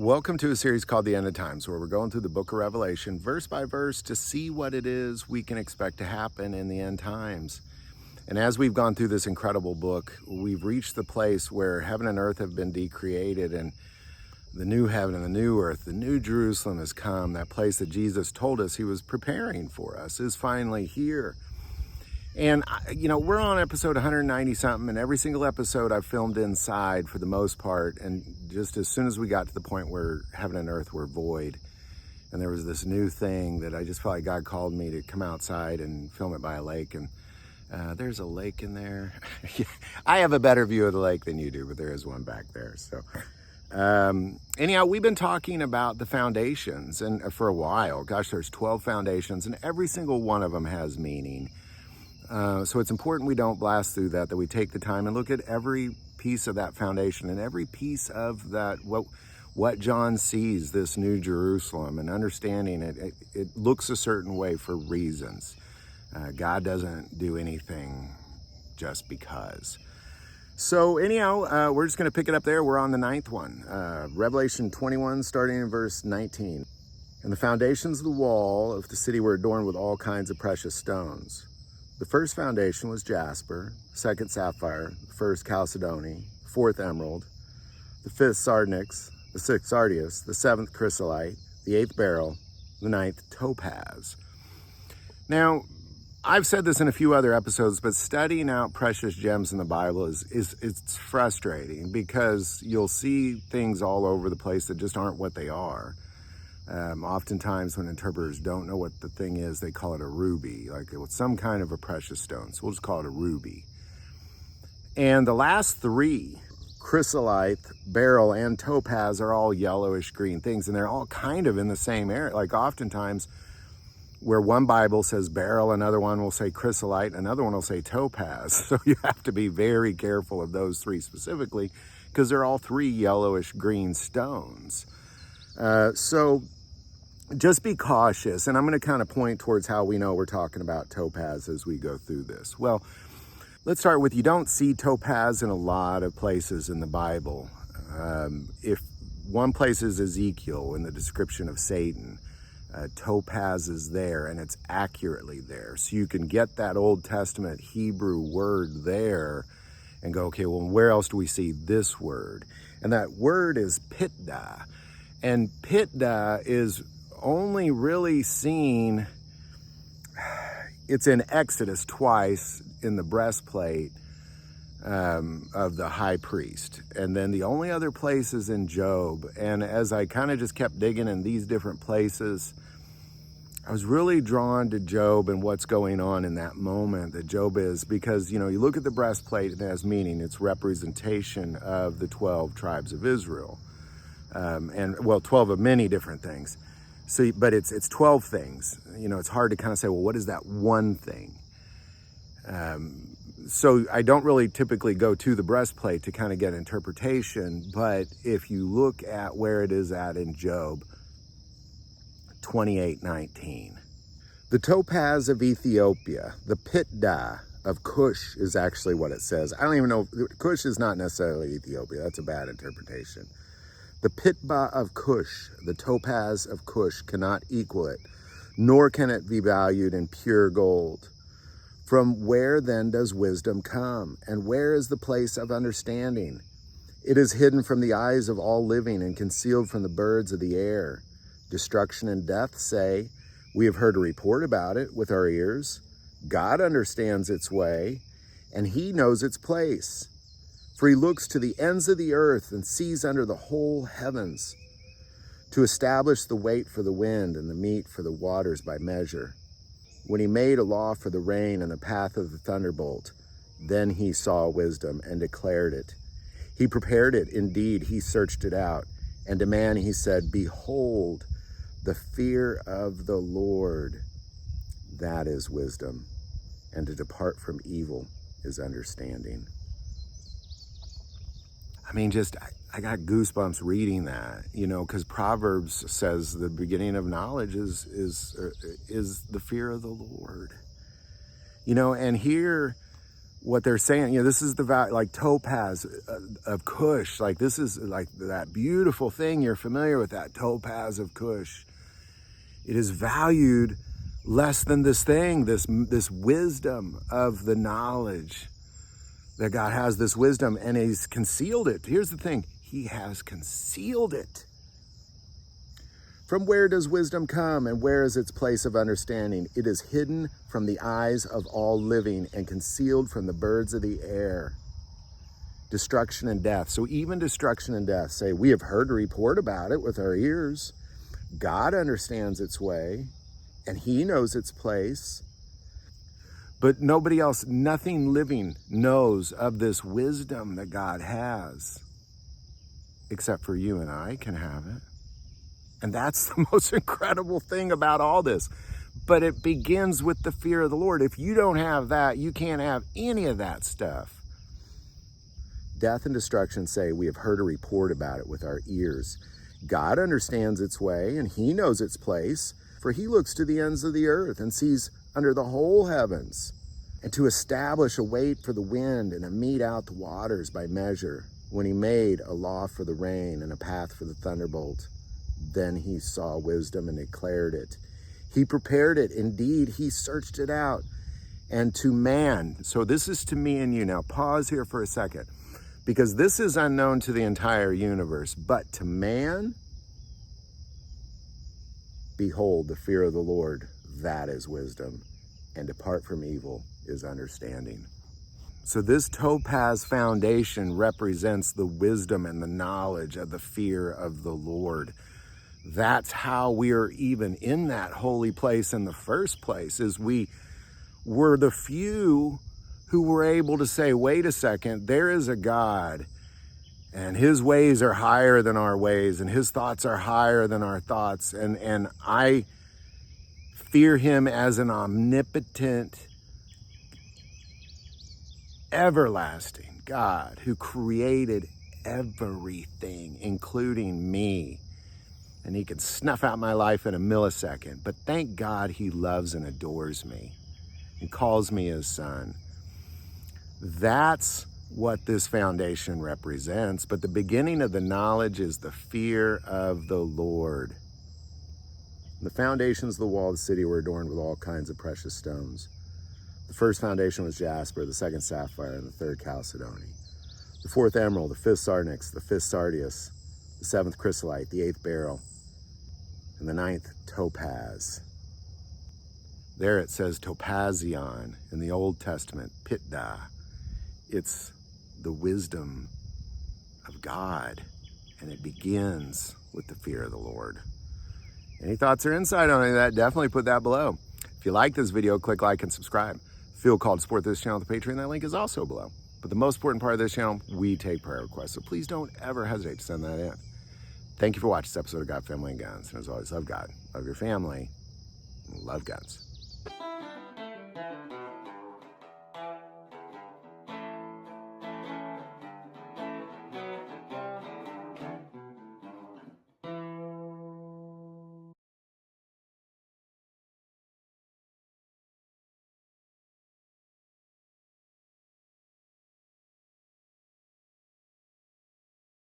Welcome to a series called The End of Times, where we're going through the book of Revelation, verse by verse, to see what it is we can expect to happen in the end times. And as we've gone through this incredible book, we've reached the place where heaven and earth have been decreated, and the new heaven and the new earth, the new Jerusalem has come. That place that Jesus told us he was preparing for us is finally here. And, we're on episode 190-something, and every single episode I've filmed inside for the most part. And just as soon as we got to the point where heaven and earth were void, and there was this new thing that I just felt like God called me to come outside and film it by a lake. And there's a lake in there. I have a better view of the lake than you do, but there is one back there. So anyhow, we've been talking about the foundations and for a while. Gosh, there's 12 foundations, and every single one of them has meaning. So it's important we don't blast through that we take the time and look at every piece of that foundation and every piece of that, what John sees, this new Jerusalem, and understanding it. It looks a certain way for reasons. God doesn't do anything just because. So anyhow, we're just going to pick it up there. We're on the 9th one, Revelation 21, starting in verse 19. And the foundations of the wall of the city were adorned with all kinds of precious stones. The first foundation was jasper, second sapphire, the first chalcedony, fourth emerald, the fifth sardonyx, the sixth sardius, the seventh chrysolite, the eighth beryl, the ninth topaz. Now, I've said this in a few other episodes, but studying out precious gems in the Bible it's frustrating because you'll see things all over the place that just aren't what they are. Oftentimes when interpreters don't know what the thing is, they call it a ruby, like it's some kind of a precious stone. So we'll just call it a ruby. And the last three, chrysolite, beryl, and topaz, are all yellowish green things, and they're all kind of in the same area. Like oftentimes where one Bible says beryl, another one will say chrysolite, another one will say topaz. So you have to be very careful of those three specifically because they're all three yellowish green stones. So just be cautious, and I'm going to kind of point towards how we know we're talking about topaz as we go through this. Well, let's start with, you don't see topaz in a lot of places in the Bible. If one place is Ezekiel in the description of Satan, topaz is there, and it's accurately there. So you can get that Old Testament Hebrew word there and go, okay, well, where else do we see this word? And that word is pitda. And pitda is only really seen, it's in Exodus twice in the breastplate of the high priest. And then the only other place is in Job. And as I kind of just kept digging in these different places, I was really drawn to Job and what's going on in that moment that Job is, because, you look at the breastplate and it has meaning. It's representation of the 12 tribes of Israel. 12 of many different things. So, but it's 12 things. It's hard to kind of say, well, what is that one thing? So I don't really typically go to the breastplate to kind of get interpretation, but if you look at where it is at in Job 28:19, the topaz of Ethiopia, the pitda of Cush is actually what it says. I don't even know, Cush is not necessarily Ethiopia. That's a bad interpretation. The pitba of Cush, the topaz of Cush, cannot equal it, nor can it be valued in pure gold. From where then does wisdom come? And where is the place of understanding? It is hidden from the eyes of all living and concealed from the birds of the air. Destruction and death say, we have heard a report about it with our ears. God understands its way, and he knows its place. For he looks to the ends of the earth and sees under the whole heavens, to establish the weight for the wind and the meat for the waters by measure. When he made a law for the rain and the path of the thunderbolt, then he saw wisdom and declared it. He prepared it, indeed, he searched it out. And to man he said, behold, the fear of the Lord, that is wisdom, and to depart from evil is understanding. I mean, I got goosebumps reading that, because Proverbs says the beginning of knowledge is the fear of the Lord. And here what they're saying, this is the value, like topaz of Cush. Like this is like that beautiful thing. You're familiar with that topaz of Cush. It is valued less than this thing, this wisdom of the knowledge that God has, this wisdom, and he's concealed it. Here's the thing. He has concealed it. From where does wisdom come, and where is its place of understanding? It is hidden from the eyes of all living and concealed from the birds of the air. Destruction and death. So even destruction and death say, we have heard a report about it with our ears. God understands its way, and he knows its place. But nobody else, nothing living knows of this wisdom that God has, except for you and I can have it. And that's the most incredible thing about all this. But it begins with the fear of the Lord. If you don't have that, you can't have any of that stuff. Death and destruction say, we have heard a report about it with our ears. God understands its way, and he knows its place, for he looks to the ends of the earth and sees under the whole heavens, and to establish a weight for the wind and to mete out the waters by measure, when he made a law for the rain and a path for the thunderbolt. Then he saw wisdom and declared it. He prepared it. Indeed, he searched it out. And to man, so this is to me and you. Now pause here for a second, because this is unknown to the entire universe. But to man, behold, the fear of the Lord, that is wisdom. And depart from evil is understanding. So this topaz foundation represents the wisdom and the knowledge of the fear of the Lord. That's how we are even in that holy place in the first place, is we were the few who were able to say, wait a second, there is a God, and his ways are higher than our ways, and his thoughts are higher than our thoughts. And I fear him as an omnipotent, everlasting God who created everything, including me. And he can snuff out my life in a millisecond. But thank God he loves and adores me and calls me his son. That's what this foundation represents. But the beginning of the knowledge is the fear of the Lord. The foundations of the wall of the city were adorned with all kinds of precious stones. The first foundation was jasper, the second sapphire, and the third chalcedony. The fourth emerald, the fifth sardonyx, the fifth sardius, the seventh chrysolite, the eighth beryl, and the ninth topaz. There it says topazion in the Old Testament, pitda. It's the wisdom of God, and it begins with the fear of the Lord. Any thoughts or insight on any of that, definitely put that below. If you like this video, click like and subscribe. Feel called to support this channel with the Patreon, that link is also below. But the most important part of this channel, we take prayer requests, so please don't ever hesitate to send that in. Thank you for watching this episode of God, Family, and Guns. And as always, love God, love your family, and love guns.